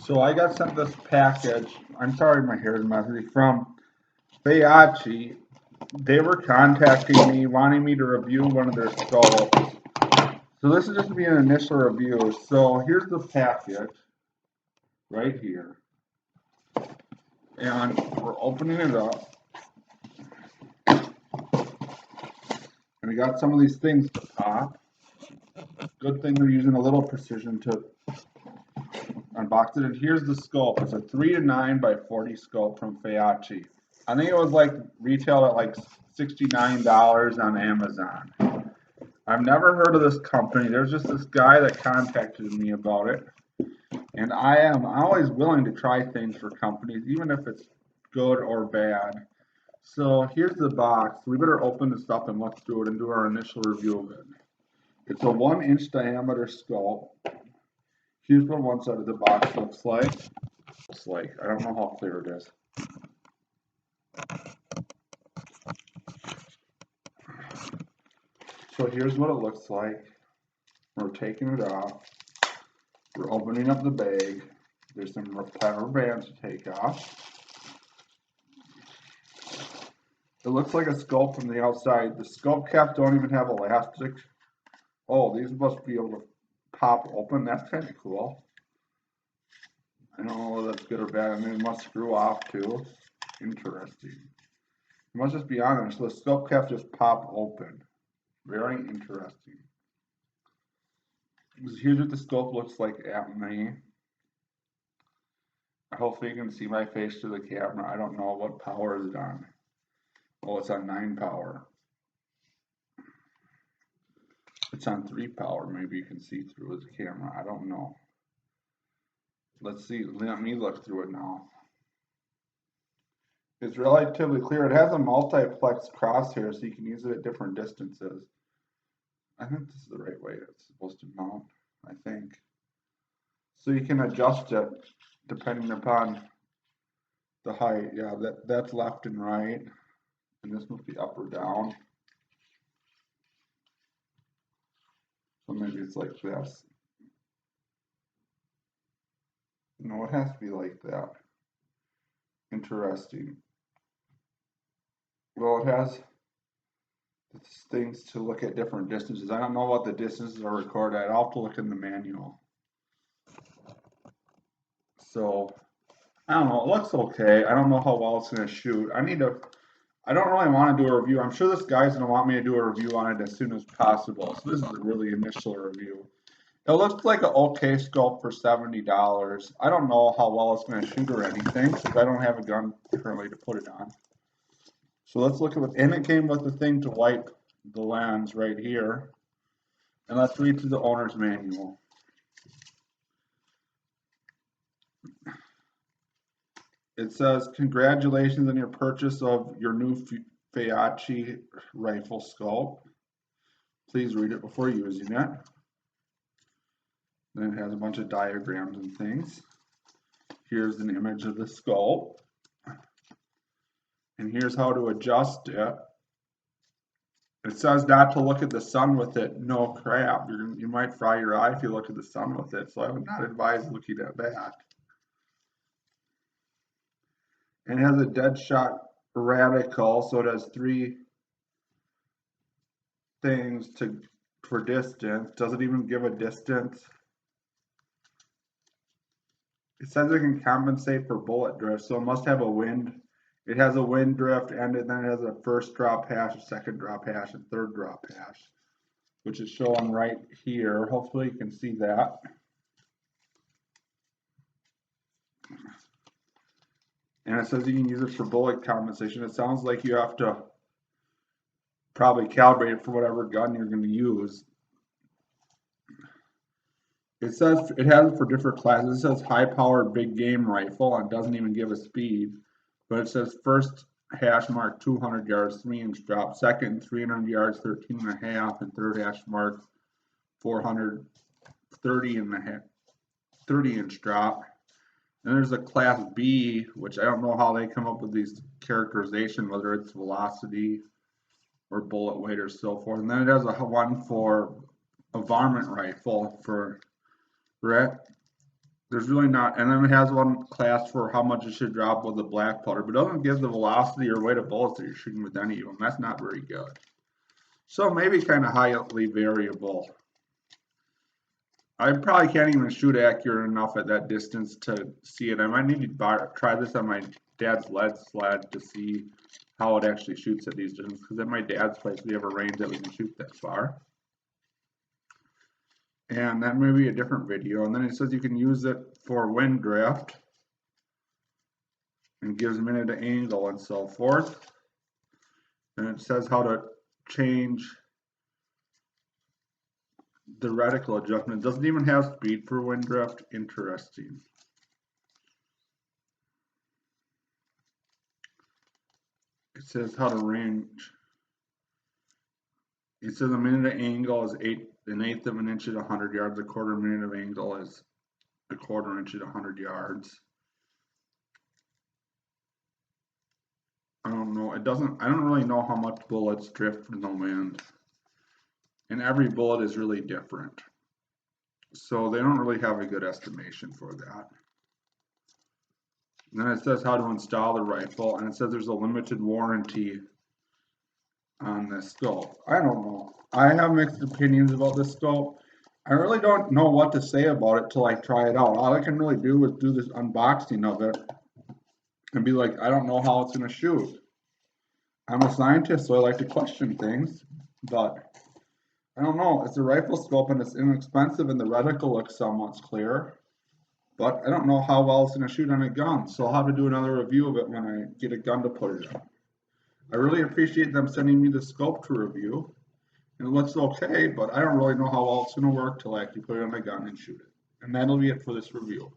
So I got sent this package. I'm sorry, my hair is messy. From Feyachi. They were contacting me, wanting me to review one of their scopes. So this is just be an initial review. So here's the package, right here, and we're opening it up. And we got some of these things to pop. Good thing they're using a little precision to unbox it. And here's the scope. It's a 3-9 by 40 scope from Feyachi. I think it was like retailed at like $69 on Amazon. I've never heard of this company. There's just this guy that contacted me about it. And I am always willing to try things for companies, even if it's good or bad. So here's the box. We better open this up and look through it and do our initial review of it. It's a 1-inch diameter scope. Here's what one side of the box looks like. I don't know how clear it is. So here's what it looks like. We're taking it off. We're opening up the bag. There's some rubber bands to take off. It looks like a scope from the outside. The scope caps don't even have elastic. Oh, these must be able to pop open. That's kind of cool. I don't know whether that's good or bad. I mean, it must screw off too. Interesting. It must just be on there. So the scope caps just pop open. Very interesting. Here's what the scope looks like at me. Hopefully you can see my face through the camera. I don't know what power is it on. Oh, it's on 9 power. It's on 3 power. Maybe you can see through the camera. I don't know. Let's see. Let me look through it now. It's relatively clear. It has a multiplex crosshair, so you can use it at different distances. I think this is the right way it's supposed to mount, I think. So you can adjust it depending upon the height. Yeah, that's left and right. And this must be up or down. So maybe it's like this. No, it has to be like that. Interesting. Well, it has things to look at different distances. I don't know what the distances are recorded at. I'll have to look in the manual. So, I don't know. It looks okay. I don't know how well it's going to shoot. I don't really want to do a review. I'm sure this guy's going to want me to do a review on it as soon as possible. So this is a really initial review. It looks like an okay scope for $70. I don't know how well it's going to shoot or anything because I don't have a gun currently to put it on. So let's look at it. And it came with the thing to wipe the lens right here. And let's read through the owner's manual. It says, congratulations on your purchase of your new Feyachi rifle scope. Please read it before using it. Then it has a bunch of diagrams and things. Here's an image of the scope. And here's how to adjust it. It says not to look at the sun with it. No crap. You might fry your eye if you look at the sun with it. So I would not advise looking at that. And it has a dead shot radical. So it has 3 things for distance. Doesn't even give a distance. It says it can compensate for bullet drift. So it must have a wind. It has a wind drift, and then it has a first drop hash, a second drop hash, and third drop hash, which is shown right here. Hopefully you can see that. And it says you can use it for bullet compensation. It sounds like you have to probably calibrate it for whatever gun you're going to use. It says it has it for different classes. It says high-powered big game rifle, and it doesn't even give a speed. But it says first hash mark 200 yards, 3-inch drop. Second, 300 yards, 13.5, and third hash mark 30-inch drop. And there's a class B, which I don't know how they come up with these characterization, whether it's velocity or bullet weight or so forth. And then it has a one for a varmint rifle for there's really not, and then it has one class for how much it should drop with the black powder, but it doesn't give the velocity or weight of bullets that you're shooting with any of them. That's not very good. So maybe kind of highly variable. I probably can't even shoot accurate enough at that distance to see it. I might need to try this on my dad's lead sled to see how it actually shoots at these distances, because at my dad's place we have a range that we can shoot that far. And that may be a different video. And then it says you can use it for wind drift and gives minute of angle and so forth. And it says how to change the reticle adjustment. It doesn't even have speed for wind drift. Interesting. It says how to range. It says a minute of angle is an eighth of an inch at 100 yards. A quarter minute of angle is a quarter inch at 100 yards. I don't know. I don't really know how much bullets drift from the wind. And every bullet is really different. So they don't really have a good estimation for that. And then it says how to install the rifle, and it says there's a limited warranty on this scope. I don't know. I have mixed opinions about this scope. I really don't know what to say about it till I try it out. All I can really do is do this unboxing of it and be like, I don't know how it's going to shoot. I'm a scientist, so I like to question things, but I don't know. It's a rifle scope and it's inexpensive and the reticle looks somewhat clear, but I don't know how well it's going to shoot on a gun, so I'll have to do another review of it when I get a gun to put it in. I really appreciate them sending me the scope to review. It looks okay, but I don't really know how well it's going to work till I actually put it on a gun and shoot it. And that'll be it for this review.